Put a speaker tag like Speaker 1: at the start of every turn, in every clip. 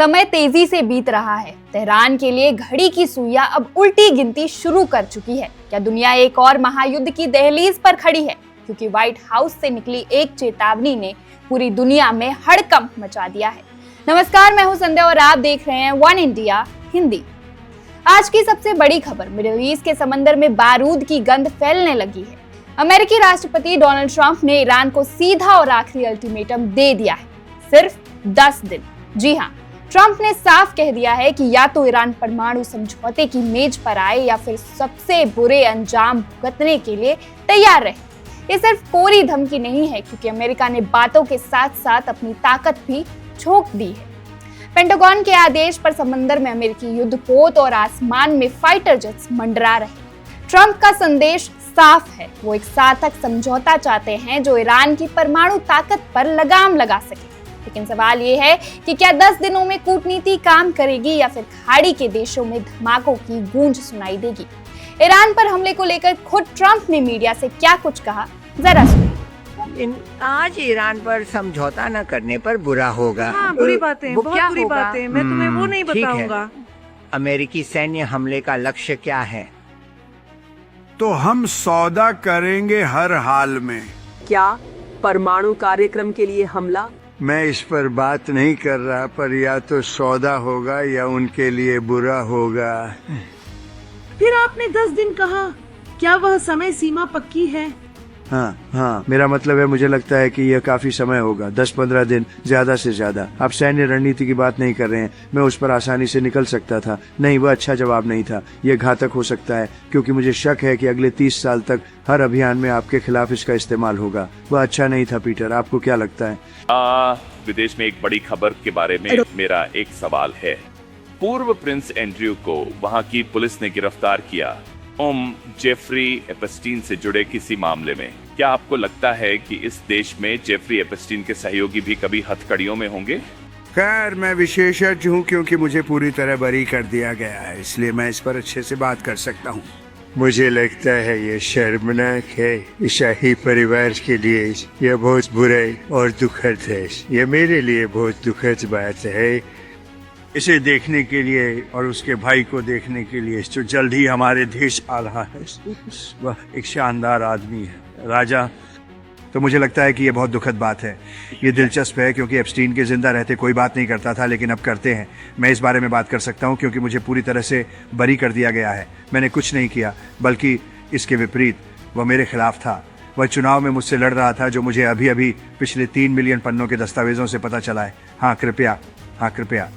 Speaker 1: समय तेजी से बीत रहा है। तेहरान के लिए घड़ी की सुइयां अब उल्टी गिनती शुरू कर चुकी है। क्या दुनिया एक और महायुद्ध की दहलीज पर खड़ी है? क्योंकि व्हाइट हाउस से निकली एक चेतावनी ने पूरी दुनिया में हड़कंप मचा दिया है। नमस्कार, मैं हूं संध्या और आप देख रहे हैं वन इंडिया हिंदी। आज की सबसे बड़ी खबर, मिडिल ईस्ट के समंदर में बारूद की गंध फैलने लगी है। अमेरिकी राष्ट्रपति डोनाल्ड ट्रंप ने ईरान को सीधा और आखिरी अल्टीमेटम दे दिया है, सिर्फ 10 दिन। जी हाँ, ट्रंप ने साफ कह दिया है कि या तो ईरान परमाणु समझौते की मेज पर आए या फिर सबसे बुरे अंजाम भुगतने के लिए तैयार रहे। ये सिर्फ कोरी धमकी नहीं है, क्योंकि अमेरिका ने बातों के साथ साथ अपनी ताकत भी झोंक दी है। पेंटागन के आदेश पर समंदर में अमेरिकी युद्धपोत और आसमान में फाइटर जेट्स मंडरा रहे। ट्रंप का संदेश साफ है, वो एक सार्थक समझौता चाहते हैं जो ईरान की परमाणु ताकत पर लगाम लगा सके। लेकिन सवाल ये है कि क्या 10 दिनों में कूटनीति काम करेगी या फिर खाड़ी के देशों में धमाकों की गूंज सुनाई देगी? ईरान पर हमले को लेकर खुद ट्रंप ने मीडिया से क्या कुछ कहा, जरा सुनिए।
Speaker 2: आज ईरान पर समझौता न करने पर बुरा होगा।
Speaker 3: हाँ, बुरी बातें, बहुत बुरी बातें। मैं तुम्हें वो नहीं बताऊंगा।
Speaker 2: अमेरिकी सैन्य हमले का लक्ष्य क्या है?
Speaker 4: तो हम सौदा करेंगे हर हाल में।
Speaker 3: क्या परमाणु कार्यक्रम के लिए हमला?
Speaker 4: मैं इस पर बात नहीं कर रहा, पर या तो सौदा होगा या उनके लिए बुरा होगा।
Speaker 3: फिर आपने 10 दिन कहा, क्या वह समय सीमा पक्की है?
Speaker 4: हाँ, मेरा मतलब है, मुझे लगता है कि यह काफी समय होगा, 10-15 दिन ज्यादा से ज्यादा। आप सैन्य रणनीति की बात नहीं कर रहे हैं। मैं उस पर आसानी से निकल सकता था। नहीं, वह अच्छा जवाब नहीं था। यह घातक हो सकता है, क्योंकि मुझे शक है कि अगले 30 साल तक हर अभियान में आपके खिलाफ इसका इस्तेमाल होगा। वह अच्छा नहीं था। पीटर, आपको क्या लगता है?
Speaker 5: विदेश में एक बड़ी खबर के बारे में मेरा एक सवाल है। पूर्व प्रिंस एंड्रयू को वहां की पुलिस ने गिरफ्तार किया जेफरी एपस्टीन से जुड़े किसी मामले में। क्या आपको लगता है कि इस देश में जेफरी एपस्टीन के सहयोगी भी कभी हथकड़ियों में होंगे?
Speaker 4: खैर, मैं विशेषज्ञ हूँ, क्योंकि मुझे पूरी तरह बरी कर दिया गया है, इसलिए मैं इस पर अच्छे से बात कर सकता हूँ। मुझे लगता है ये शर्मनाक है शाही परिवार के लिए। यह बहुत बुरा और दुखद है। यह मेरे लिए बहुत दुखद बात है। इसे देखने के लिए और उसके भाई को देखने के लिए जो जल्द ही हमारे देश आ रहा है, वह एक शानदार आदमी है, राजा। तो मुझे लगता है कि यह बहुत दुखद बात है। ये दिलचस्प है, क्योंकि एप्स्टीन के जिंदा रहते कोई बात नहीं करता था, लेकिन अब करते हैं। मैं इस बारे में बात कर सकता हूँ, क्योंकि मुझे पूरी तरह से बरी कर दिया गया है। मैंने कुछ नहीं किया, बल्कि इसके विपरीत वह मेरे खिलाफ था। वह चुनाव में मुझसे लड़ रहा था, जो मुझे अभी अभी पिछले 3 मिलियन पन्नों के दस्तावेजों से पता चला है। हाँ कृपया।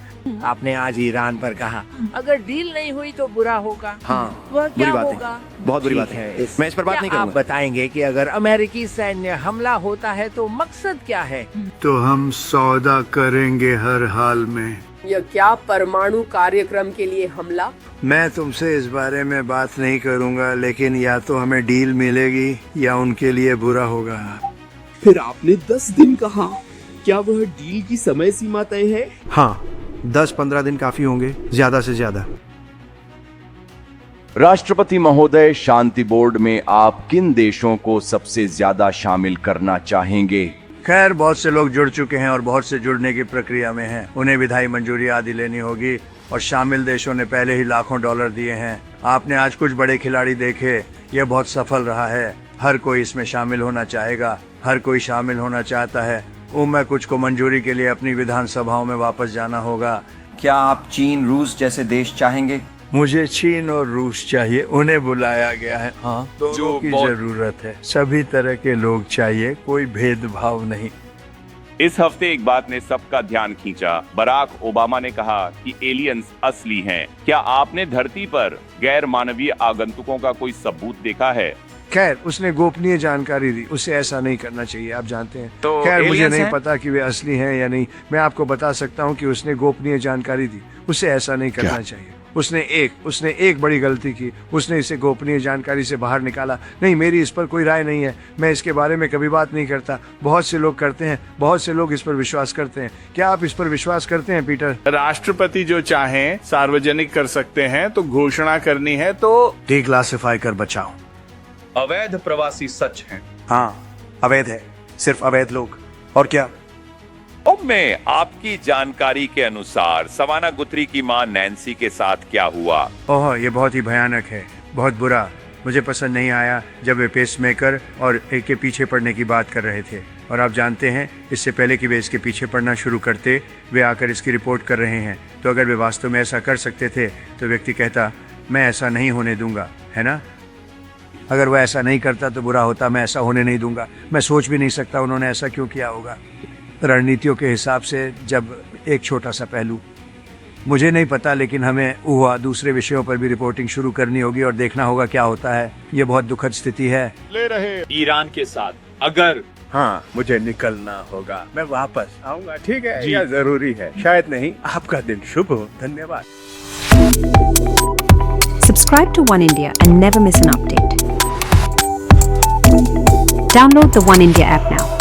Speaker 2: आपने आज ईरान पर कहा, अगर डील नहीं हुई तो बुरा होगा।
Speaker 6: हाँ,
Speaker 2: वह क्या
Speaker 6: बुरी बात
Speaker 2: होगा?
Speaker 6: है, बहुत बुरी बात है। मैं इस पर बात नहीं
Speaker 2: क्या आप
Speaker 6: करूंगा।
Speaker 2: बताएंगे कि अगर अमेरिकी सैन्य हमला होता है तो मकसद क्या है?
Speaker 4: तो हम सौदा करेंगे हर हाल में।
Speaker 3: यह क्या परमाणु कार्यक्रम के लिए हमला?
Speaker 4: मैं तुमसे इस बारे में बात नहीं करूंगा, लेकिन या तो हमें डील मिलेगी या उनके लिए बुरा होगा।
Speaker 7: फिर आपने 10 दिन कहा, क्या वह डील की समय सीमा तय है?
Speaker 8: हाँ, 10-15 दिन काफी होंगे, ज्यादा से ज्यादा।
Speaker 9: राष्ट्रपति महोदय, शांति बोर्ड में आप किन देशों को सबसे ज्यादा शामिल करना चाहेंगे?
Speaker 4: खैर, बहुत से लोग जुड़ चुके हैं और बहुत से जुड़ने की प्रक्रिया में हैं। उन्हें विधायी मंजूरी आदि लेनी होगी, और शामिल देशों ने पहले ही लाखों डॉलर दिए हैं। आपने आज कुछ बड़े खिलाड़ी देखे, यह बहुत सफल रहा है। हर कोई इसमें शामिल होना चाहेगा, हर कोई शामिल होना चाहता है। मैं कुछ को मंजूरी के लिए अपनी विधानसभाओं में वापस जाना होगा।
Speaker 6: क्या आप चीन, रूस जैसे देश चाहेंगे?
Speaker 4: मुझे चीन और रूस चाहिए, उन्हें बुलाया गया है।
Speaker 6: हाँ,
Speaker 4: दोनों की जरूरत है। सभी तरह के लोग चाहिए, कोई भेदभाव नहीं।
Speaker 5: इस हफ्ते एक बात ने सबका ध्यान खींचा। बराक ओबामा ने कहा कि एलियंस असली हैं। क्या आपने धरती पर गैर मानवीय आगंतुकों का कोई सबूत देखा है?
Speaker 4: खैर, उसने गोपनीय जानकारी दी, उसे ऐसा नहीं करना चाहिए, आप जानते हैं।
Speaker 5: तो
Speaker 4: खैर, मुझे
Speaker 5: aliens
Speaker 4: नहीं
Speaker 5: हैं?
Speaker 4: पता कि वे असली हैं या नहीं। मैं आपको बता सकता हूँ कि उसने गोपनीय जानकारी दी, उसे ऐसा नहीं करना चाहिए। उसने एक बड़ी गलती की। उसने इसे गोपनीय जानकारी से बाहर निकाला। नहीं, मेरी इस पर कोई राय नहीं है। मैं इसके बारे में कभी बात नहीं करता। बहुत से लोग करते हैं, बहुत से लोग इस पर विश्वास करते हैं। क्या आप इस पर विश्वास करते हैं, पीटर?
Speaker 10: राष्ट्रपति जो चाहें सार्वजनिक कर सकते हैं, तो घोषणा करनी है तो
Speaker 4: डिक्लासिफाई कर बचाओ।
Speaker 11: अवैध प्रवासी सच हैं।
Speaker 8: हाँ, अवैध है, सिर्फ अवैध लोग। और क्या?
Speaker 5: में आपकी जानकारी के अनुसार सवाना गुथरी की मां नैन्सी के साथ क्या हुआ?
Speaker 4: ओह, ये बहुत ही भयानक है, बहुत बुरा। मुझे पसंद नहीं आया जब वे पेसमेकर और एक के पीछे पड़ने की बात कर रहे थे। और आप जानते हैं, इससे पहले कि वे इसके पीछे पड़ना शुरू करते, वे आकर इसकी रिपोर्ट कर रहे हैं। तो अगर वे वास्तव में ऐसा कर सकते थे तो व्यक्ति कहता, मैं ऐसा नहीं होने दूंगा, है ना? अगर वह ऐसा नहीं करता तो बुरा होता, मैं ऐसा होने नहीं दूंगा। मैं सोच भी नहीं सकता उन्होंने ऐसा क्यों किया होगा। रणनीतियों के हिसाब से जब एक छोटा सा पहलू, मुझे नहीं पता, लेकिन हमें हुआ दूसरे विषयों पर भी रिपोर्टिंग शुरू करनी होगी और देखना होगा क्या होता है। ये बहुत दुखद स्थिति है।
Speaker 10: ले रहे
Speaker 11: ईरान के साथ अगर
Speaker 2: हाँ, मुझे निकलना होगा। मैं वापस आऊंगा, ठीक है? यह जरूरी है। शायद नहीं। आपका दिन शुभ हो। धन्यवाद।
Speaker 12: Subscribe to One India and never miss an update. Download the One India app now.